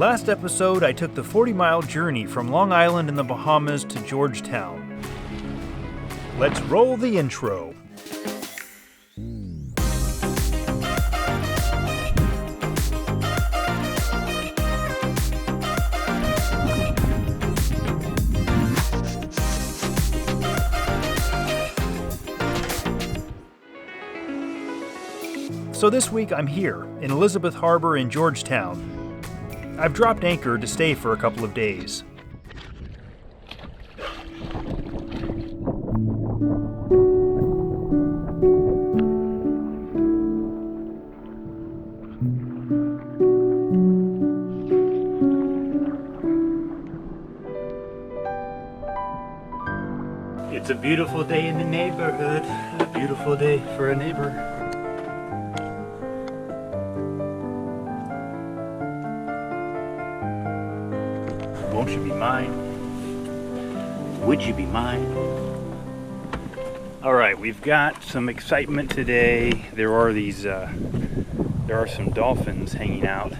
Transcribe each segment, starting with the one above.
Last episode, I took the 40-mile journey from Long Island in the Bahamas to Georgetown. Let's roll the intro. So this week I'm here in Elizabeth Harbor in Georgetown. I've dropped anchor to stay for a couple of days. It's a beautiful day in the neighborhood, a beautiful day for a neighbor. Won't you be mine? Would you be mine? All right, we've got some excitement today. There are some dolphins hanging out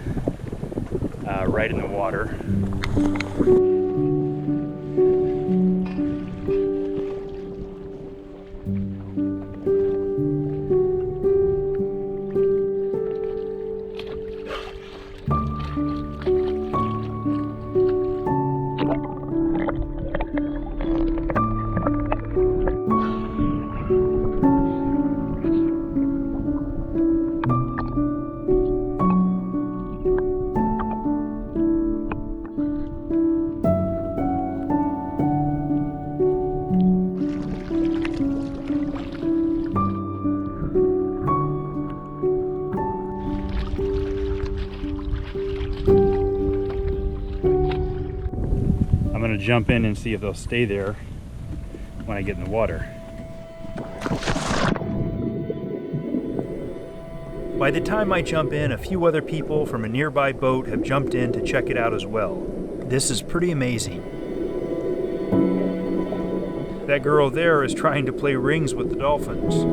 right in the water. I'm going to jump in and see if they'll stay there when I get in the water. By the time I jump in, a few other people from a nearby boat have jumped in to check it out as well. This is pretty amazing. That girl there is trying to play rings with the dolphins.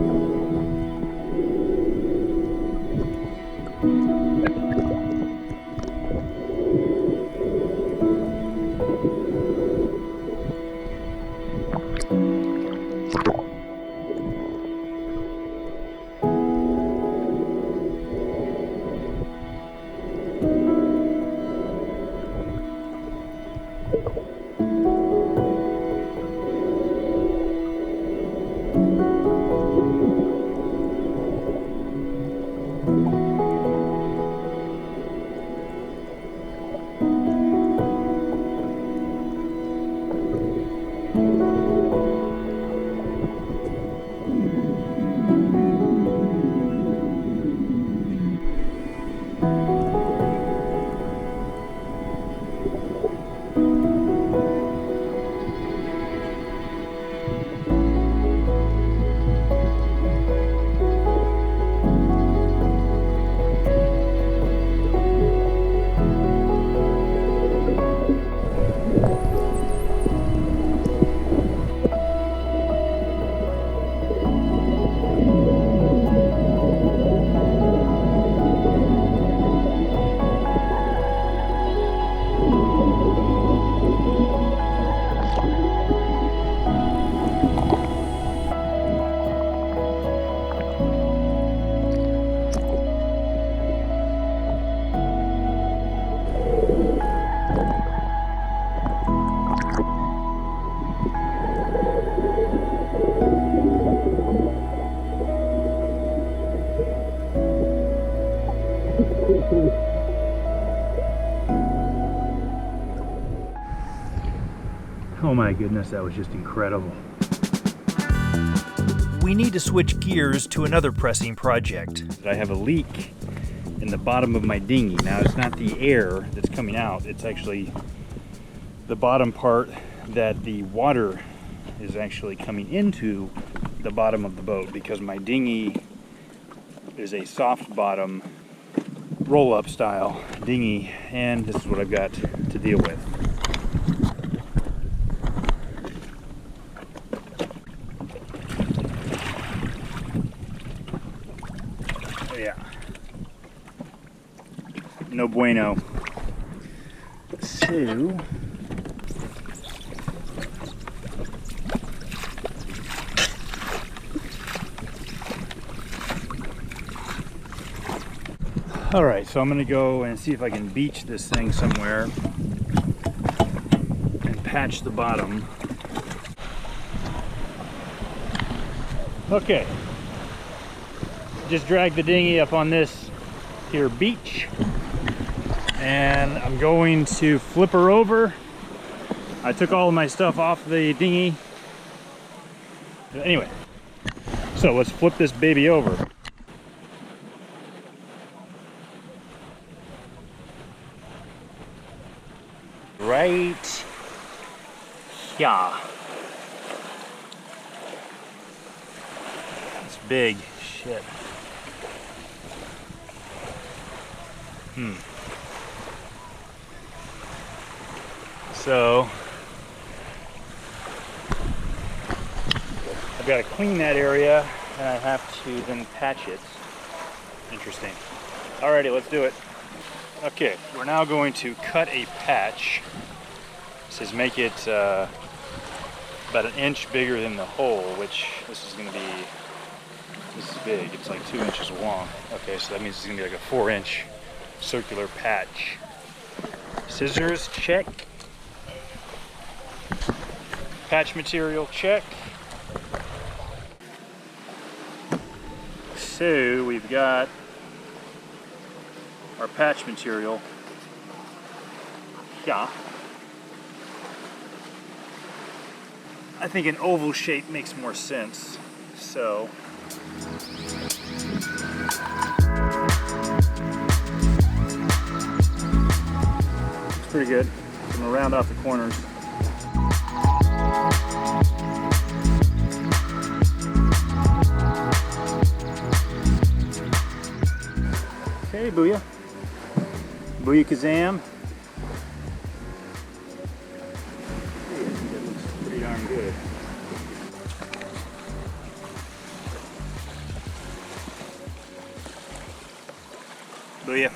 Oh my goodness, that was just incredible. We need to switch gears to another pressing project. I have a leak in the bottom of my dinghy. Now it's not the air that's coming out, it's actually the bottom part that the water is actually coming into the bottom of the boat, because my dinghy is a soft bottom roll-up style dinghy, and this is what I've got to deal with. Yeah, no bueno. So all right, so I'm gonna go and see if I can beach this thing somewhere and patch the bottom. Okay, just dragged the dinghy up on this here beach, and I'm going to flip her over. I took all of my stuff off the dinghy. Anyway, so let's flip this baby over. Right here. It's big. Shit. So I've got to clean that area, and I have to then patch it. Interesting. Alrighty, let's do it. Okay, we're now going to cut a patch. It says make it about an inch bigger than the hole, which this is big. It's like 2 inches long. Okay, so that means it's gonna be like a 4-inch circular patch. Scissors, check. Patch material, check. So we've got our patch material. Yeah. I think an oval shape makes more sense. So it's pretty good. I'm gonna round off the corners. Okay, booyah. Booyah kazam. That looks pretty darn good. Booyah.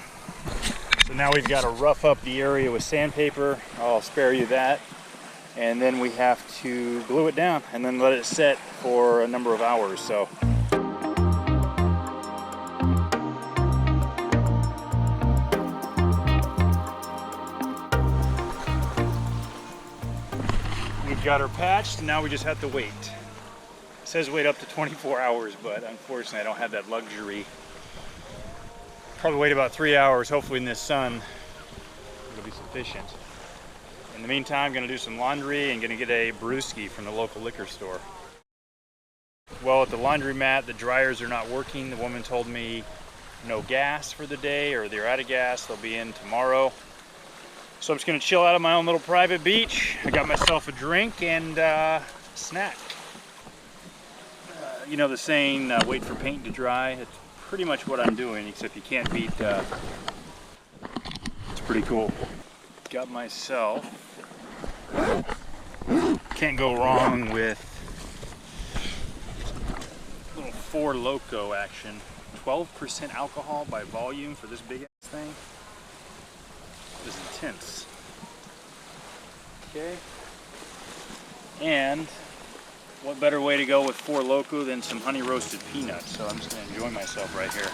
So now we've got to rough up the area with sandpaper. I'll spare you that. And then we have to glue it down and then let it set for a number of hours. So we've got her patched, and now we just have to wait. It says wait up to 24 hours, but unfortunately I don't have that luxury. Probably wait about 3 hours. Hopefully in this sun it'll be sufficient. In the meantime, I'm gonna do some laundry and gonna get a brewski from the local liquor store. Well, at the laundromat, the dryers are not working. The woman told me no gas for the day, or they're out of gas. They'll be in tomorrow. So I'm just gonna chill out on my own little private beach. I got myself a drink and a snack. You know the saying, wait for paint to dry? It's pretty much what I'm doing, except you can't beat, it's pretty cool. Got myself, can't go wrong with a little Four Loko action. 12% alcohol by volume for this big ass thing. Is intense. Okay. And what better way to go with Four Loko than some honey roasted peanuts? So I'm just gonna enjoy myself right here.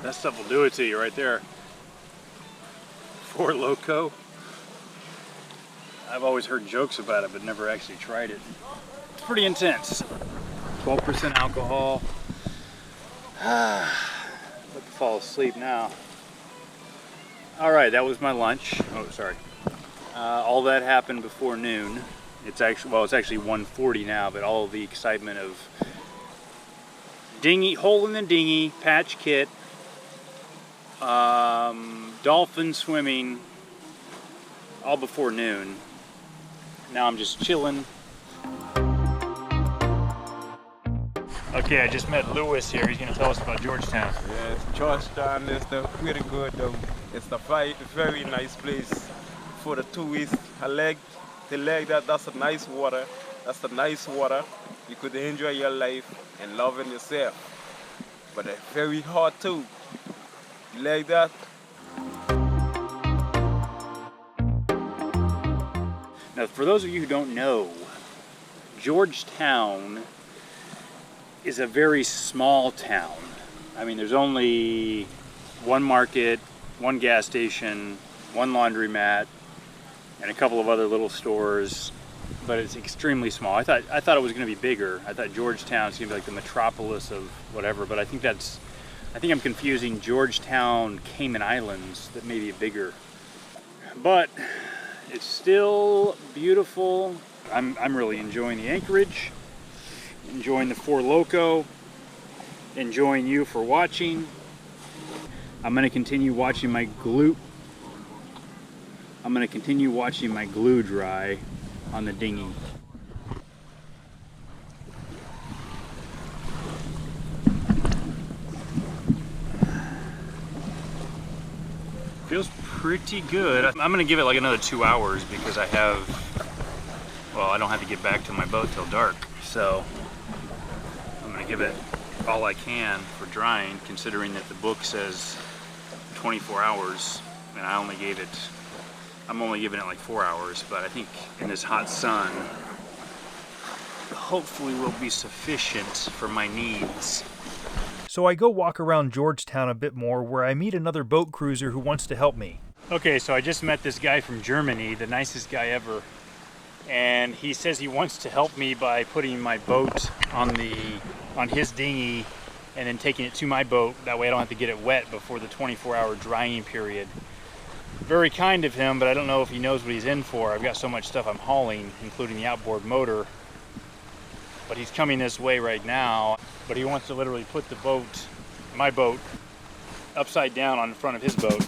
That stuff will do it to you right there. Four Loko. I've always heard jokes about it, but never actually tried it. It's pretty intense. 12% alcohol. About to fall asleep now. All right, that was my lunch. Oh, sorry. All that happened before noon. It's actually 1:40 now, but all of the excitement of dinghy, hole in the dinghy, patch kit, dolphin swimming, all before noon. Now I'm just chilling. Okay, I just met Lewis here. He's going to tell us about Georgetown. Yes, Georgetown is pretty good. It's a very nice place for the tourists. That's a nice water. That's a nice water. You could enjoy your life and loving yourself. But it's very hot too. You like that? Now, for those of you who don't know, Georgetown is a very small town. I mean, there's only one market, one gas station, one laundromat, and a couple of other little stores, but it's extremely small. I thought it was going to be bigger. I thought Georgetown was going to be like the metropolis of whatever, but I think I'm confusing Georgetown, Cayman Islands, that may be bigger. But it's still beautiful. I'm really enjoying the anchorage, enjoying the Four Loko, enjoying you for watching. I'm going to continue watching my glue dry on the dinghy. Feels pretty good. I'm going to give it like another 2 hours because I don't have to get back to my boat till dark. So I'm going to give it all I can for drying, considering that the book says 24 hours and I'm only giving it like 4 hours, but I think in this hot sun hopefully will be sufficient for my needs. So I go walk around Georgetown a bit more, where I meet another boat cruiser who wants to help me. Okay, so I just met this guy from Germany, the nicest guy ever, and he says he wants to help me by putting my boat on his dinghy and then taking it to my boat. That way I don't have to get it wet before the 24-hour drying period. Very kind of him, but I don't know if he knows what he's in for. I've got so much stuff I'm hauling, including the outboard motor. But he's coming this way right now. But he wants to literally put the boat, my boat, upside down on the front of his boat.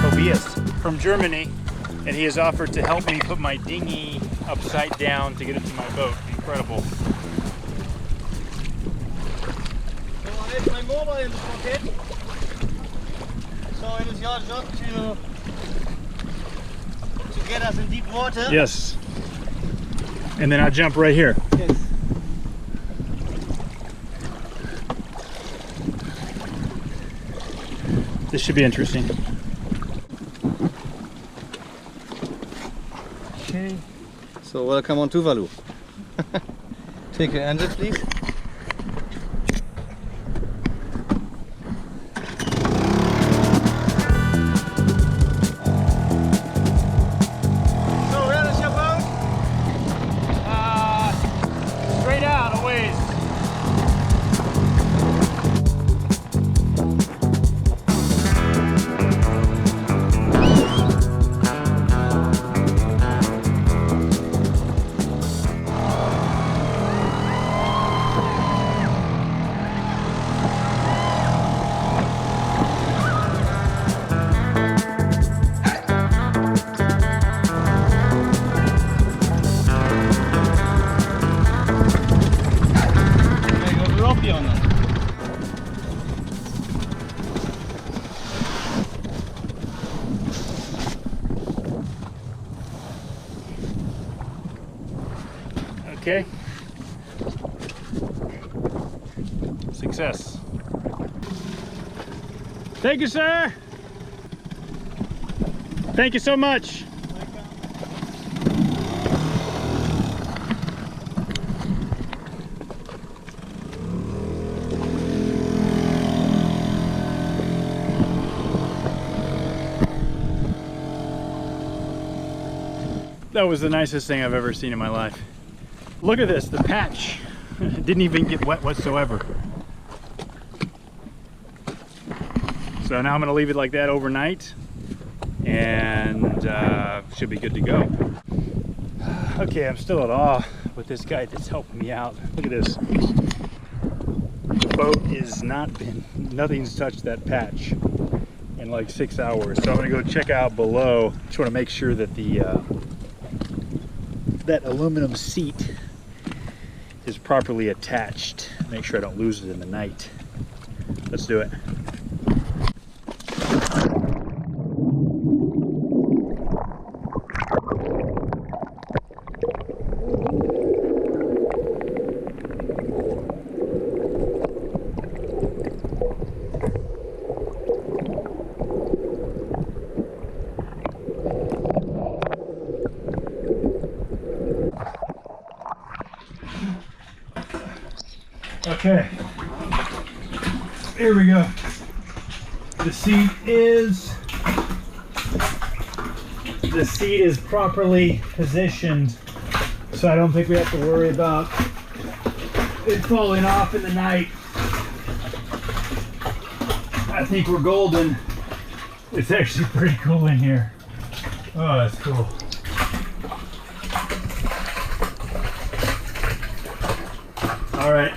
Tobias from Germany, and he has offered to help me put my dinghy upside down to get it to my boat. Incredible. So I have my mobile in the pocket. So it is your job to get us in deep water. Yes. And then I'll jump right here. Yes. This should be interesting. Okay. So welcome on Tuvalu. Take your engine, please. So where is your boat? Straight out a ways. Okay. Success. Thank you, sir. Thank you so much. That was the nicest thing I've ever seen in my life. Look at this, the patch. It didn't even get wet whatsoever. So now I'm gonna leave it like that overnight and should be good to go. Okay, I'm still at awe with this guy that's helping me out. Look at this. The boat is nothing's touched that patch in like 6 hours. So I'm gonna go check out below. Just wanna make sure that that aluminum seat is properly attached. Make sure I don't lose it in the night. Let's do it. Okay, here we go. The seat is properly positioned, so I don't think we have to worry about it falling off in the night. I think we're golden. It's actually pretty cool in here. Oh, that's cool. All right.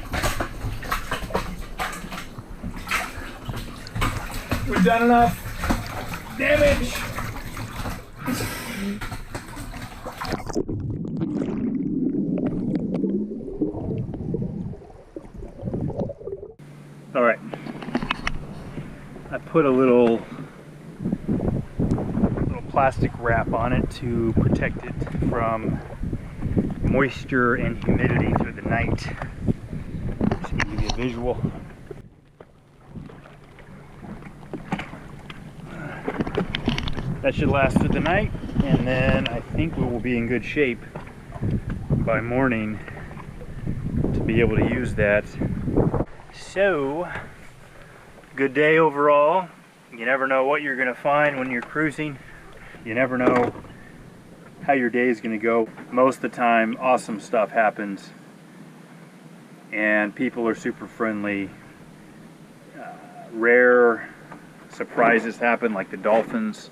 We've done enough damage. All right. I put a little plastic wrap on it to protect it from moisture and humidity through the night. Just to give you a visual. That should last through the night, and then I think we will be in good shape by morning to be able to use that. So, good day overall. You never know what you're going to find when you're cruising. You never know how your day is going to go. Most of the time, awesome stuff happens, and people are super friendly. Rare surprises happen, like the Dolphins.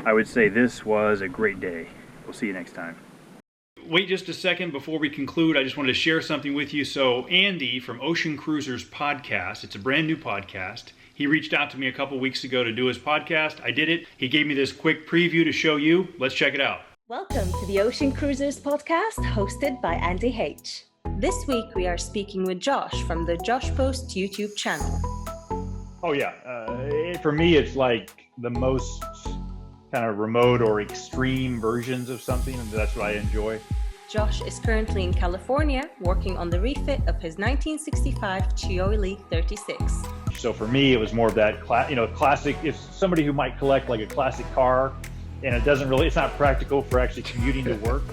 I would say this was a great day. We'll see you next time. Wait just a second before we conclude. I just wanted to share something with you. So Andy from Ocean Cruisers Podcast, it's a brand new podcast. He reached out to me a couple weeks ago to do his podcast. I did it. He gave me this quick preview to show you. Let's check it out. Welcome to the Ocean Cruisers Podcast, hosted by Andy H. This week we are speaking with Josh from the Josh Post YouTube channel. Oh yeah, for me it's like the most kind of remote or extreme versions of something, and that's what I enjoy. Josh is currently in California working on the refit of his 1965 Chio Elite 36. So for me, it was more of that, classic. If somebody who might collect like a classic car, and it's not practical for actually commuting to work.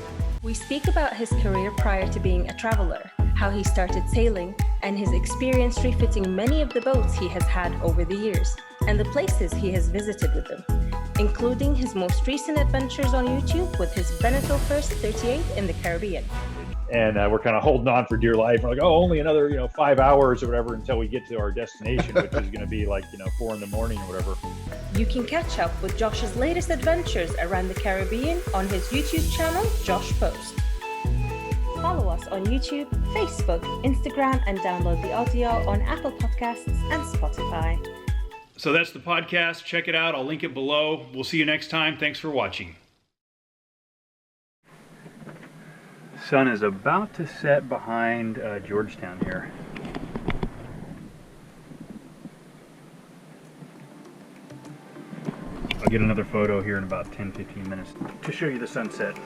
We speak about his career prior to being a traveler, how he started sailing, and his experience refitting many of the boats he has had over the years, and the places he has visited with them, including his most recent adventures on YouTube with his Beneteau First 38 in the Caribbean. And we're kind of holding on for dear life. We're like, oh, only another 5 hours or whatever until we get to our destination, which is going to be like 4 in the morning or whatever. You can catch up with Josh's latest adventures around the Caribbean on his YouTube channel, Josh Post. Follow us on YouTube, Facebook, Instagram, and download the audio on Apple Podcasts and Spotify. So that's the podcast. Check it out. I'll link it below. We'll see you next time. Thanks for watching. Sun is about to set behind Georgetown here. I'll get another photo here in about 10-15 minutes to show you the sunset.